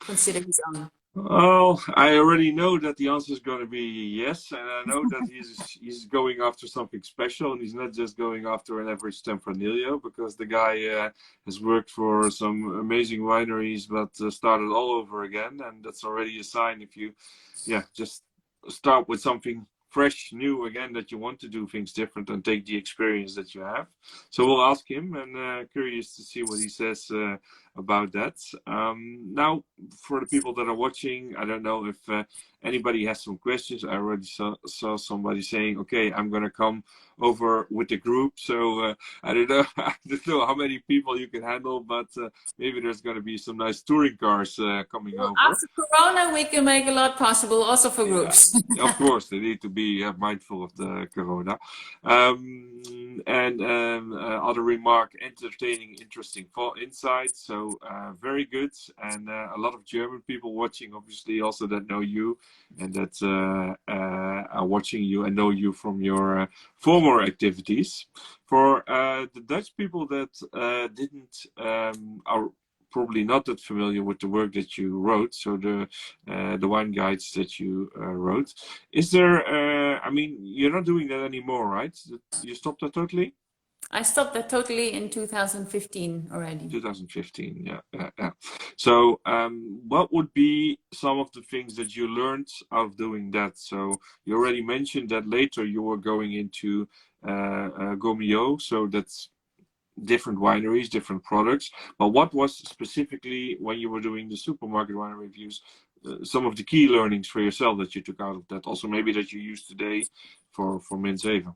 consider his own? Well, I already know that the answer is going to be yes, and I know that he's going after something special, and he's not just going after an average Tempranillo, because the guy has worked for some amazing wineries, but started all over again, and that's already a sign. If you, just start with something fresh, new again, that you want to do things different and take the experience that you have. So we'll ask him, and curious to see what he says about that. Now, for the people that are watching, I don't know if anybody has some questions. I already saw somebody saying, okay, I'm going to come over with the group. So I don't know how many people you can handle, but maybe there's going to be some nice touring cars coming over. After Corona, we can make a lot possible also for groups. Of course, they need to be mindful of the Corona. Other remark, entertaining, interesting insights. So So very good, and a lot of German people watching, obviously, also that know you and that are watching you and know you from your former activities. For the Dutch people that didn't are probably not that familiar with the work that you wrote, so the wine guides that you wrote. Is there? I mean, you're not doing that anymore, right? You stopped that totally. I stopped that totally in 2015 already. 2015, yeah. So, what would be some of the things that you learned out of doing that? So, you already mentioned that later you were going into Gomio, so that's different wineries, different products. But what was specifically when you were doing the supermarket wine reviews, some of the key learnings for yourself that you took out of that? Also, maybe that you use today for MinZeven.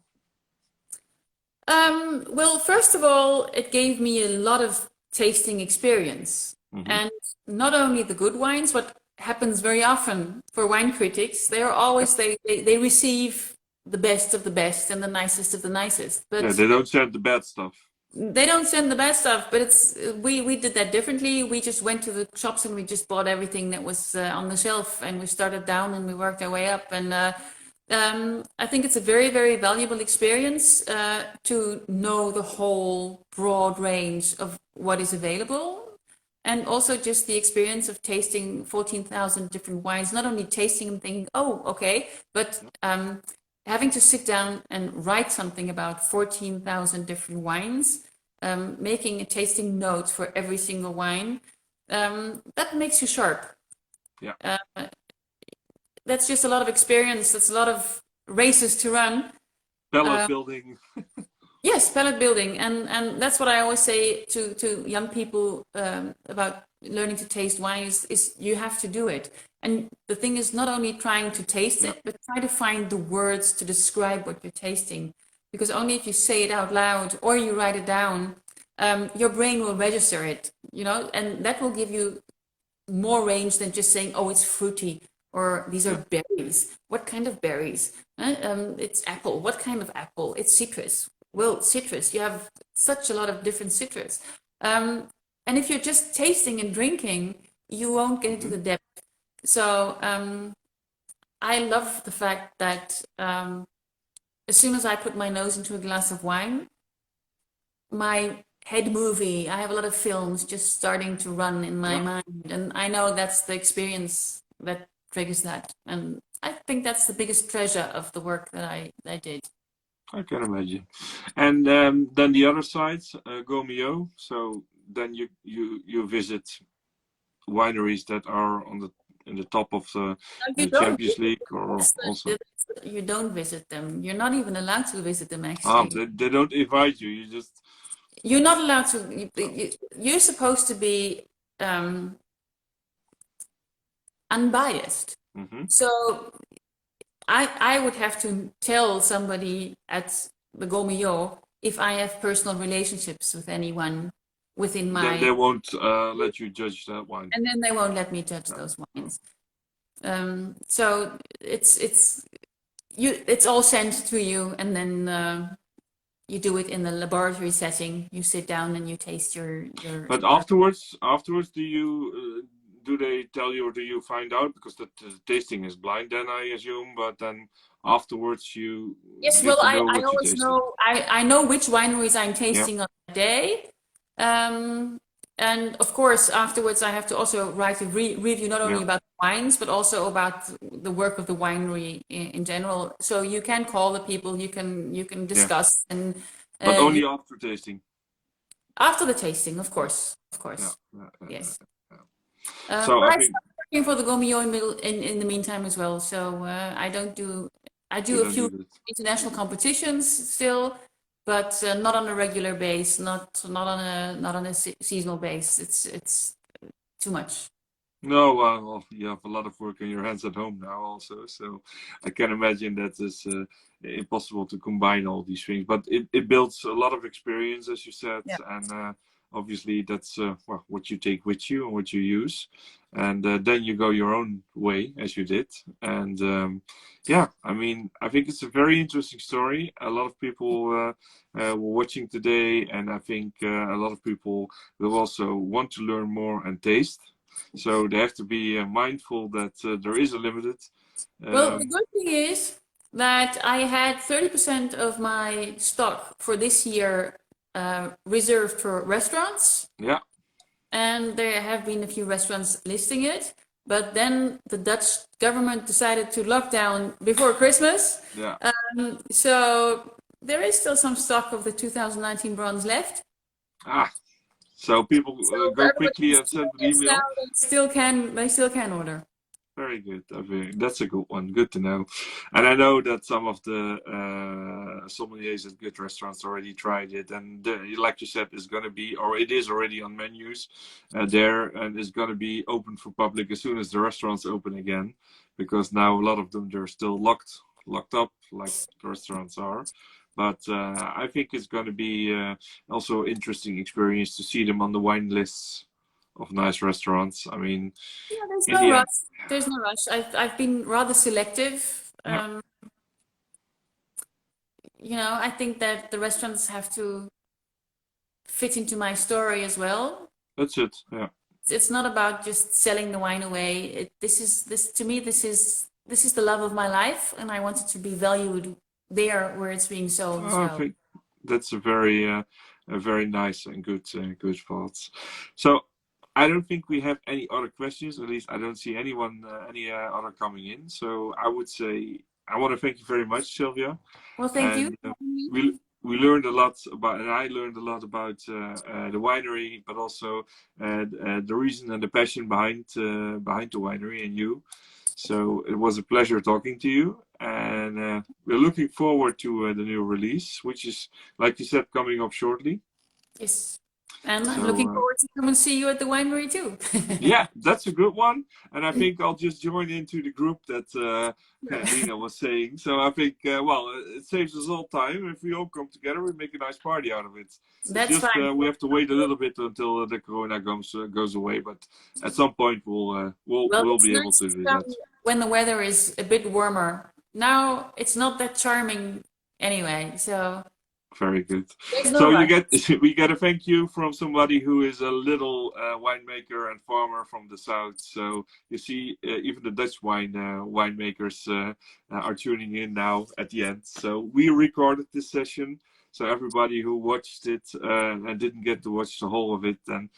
Well, first of all, it gave me a lot of tasting experience. Mm-hmm. And not only the good wines, what happens very often for wine critics, they're always, they receive the best of the best and the nicest of the nicest. But Yeah, they don't send the bad stuff. they don't send the best stuff, but it's we did that differently. We just went to the shops and we just bought everything that was on the shelf, and we started down and we worked our way up. And I think it's a very, very valuable experience to know the whole broad range of what is available, and also just the experience of tasting 14,000 different wines. Not only tasting them, thinking, "Oh, okay," but having to sit down and write something about 14,000 different wines, making a tasting note for every single wine, that makes you sharp. Yeah. That's just a lot of experience. That's a lot of races to run. Palette building. Yes, palette building, and that's what I always say to young people about learning to taste wine is you have to do it. And the thing is not only trying to taste it, but try to find the words to describe what you're tasting. Because only if you say it out loud or you write it down, your brain will register it, you know, and that will give you more range than just saying, oh, it's fruity, or these are berries. What kind of berries? It's apple. What kind of apple? It's citrus. Well, citrus, you have such a lot of different citrus. And if you're just tasting and drinking, you won't get into the depth. So I love the fact that as soon as I put my nose into a glass of wine, my head movie, I have a lot of films just starting to run in my mind. And I know that's the experience that triggers that. And I think that's the biggest treasure of the work that I did. I can imagine. And then the other side, Gomio. So then you visit wineries that are in the top of the You don't. Champions League, or also. You don't visit them. You're not even allowed to visit them, Ah, actually. they don't invite you. You just. You're not allowed to. You're supposed to be unbiased. Mm-hmm. So I would have to tell somebody at the Gomio if I have personal relationships with anyone within my. Then they won't let you judge that wine. And then they won't let me judge those wines. So it's all sent to you, and then you do it in the laboratory setting. You sit down and you taste your. But afterwards, do they tell you, or do you find out, because the tasting is blind then, I assume, but then afterwards you Yes, get well, to know I what you always tasted. know. I know which wineries I'm tasting on the day. And of course, afterwards, I have to also write a review, not only about wines, but also about the work of the winery in general. So you can call the people, you can discuss, and but only after tasting. After the tasting, of course, yes. So but I I think started working for the Gomio in the meantime as well. So I do a few international competitions still, but not on a regular base, not on a seasonal base. It's too much. No, well, you have a lot of work on your hands at home now also, so I can imagine that it's impossible to combine all these things. But it builds a lot of experience, as you said, and obviously that's well, what you take with you and what you use. And then you go your own way, as you did. And yeah, I mean, I think it's a very interesting story. A lot of people were watching today, and I think a lot of people will also want to learn more and taste. So they have to be mindful that there is a limited. Well, the good thing is that I had 30% of my stock for this year reserved for restaurants. Yeah. And there have been a few restaurants listing it. But then the Dutch government decided to lock down before Christmas. Yeah. So there is still some stock of the 2019 bronze left. Ah, so people So go quickly and send an email. now, they still can order. Very good. I think that's a good one. Good to know. And I know that some of the sommeliers at good restaurants already tried it, and like you said, it's going to be, or it is already on menus there, and it's going to be open for public as soon as the restaurants open again, because now a lot of them they're still locked up, like the restaurants are. But I think it's going to be also interesting experience to see them on the wine lists of nice restaurants. I mean, Yeah, there's in no the rush. end, There's no rush. I've been rather selective. yeah, I think that the restaurants have to fit into my story as well. that's it. Yeah, It's not about just selling the wine away. This to me. This is the love of my life, and I want it to be valued there where it's being sold as I well. think that's a very nice and good thoughts. So I don't think we have any other questions. At least I don't see anyone any other coming in. So I would say I want to thank you very much, Sylvia. Well, thank you. And we learned a lot about, and I learned a lot about the winery, but also the reason and the passion behind the winery and you. So it was a pleasure talking to you, and we're looking forward to the new release, which is, like you said, coming up shortly. Yes. And I'm So looking forward to come and see you at the winery too. yeah, that's a good one. And I think I'll just join into the group that Nina was saying. So I think, well, it saves us all time. If we all come together, we make a nice party out of it. That's Just fine. we have to wait a little bit until the corona goes away. But at some point, we'll Well, be it's able to nice do come that. when the weather is a bit warmer. Now it's not that charming anyway, so Very good. there's no So rush. we get a thank you from somebody who is a little winemaker and farmer from the south. So you see, even the Dutch winemakers are tuning in now at the end. So we recorded this session. So everybody who watched it and didn't get to watch the whole of it, then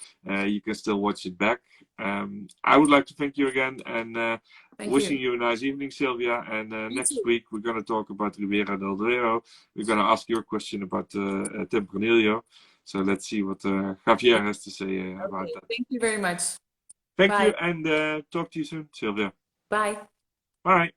you can still watch it back. I would like to thank you again, and Thank wishing you. you a nice evening, Sylvia. And next too. week we're going to talk about Ribera del Duero. We're going to ask your question about Tempranillo. So let's see what Javier has to say about Okay, that. thank you very much. Thank Bye. you, and talk to you soon, Sylvia. Bye. Bye.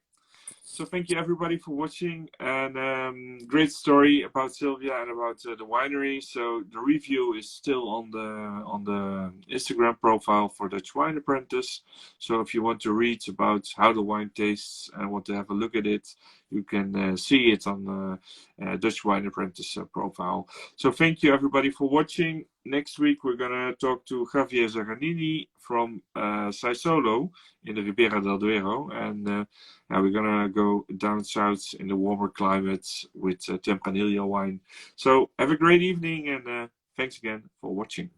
So thank you everybody for watching, and great story about Sylvia and about the winery. So the review is still on the Instagram profile for Dutch Wine Apprentice. So if you want to read about how the wine tastes and want to have a look at it, you can see it on Dutch Wine Apprentice profile. So thank you everybody for watching. Next week we're gonna talk to Javier Zaganini from Saisolo in the Ribera del Duero, and now we're gonna go down south in the warmer climates with Tempranillo wine. So have a great evening, and thanks again for watching.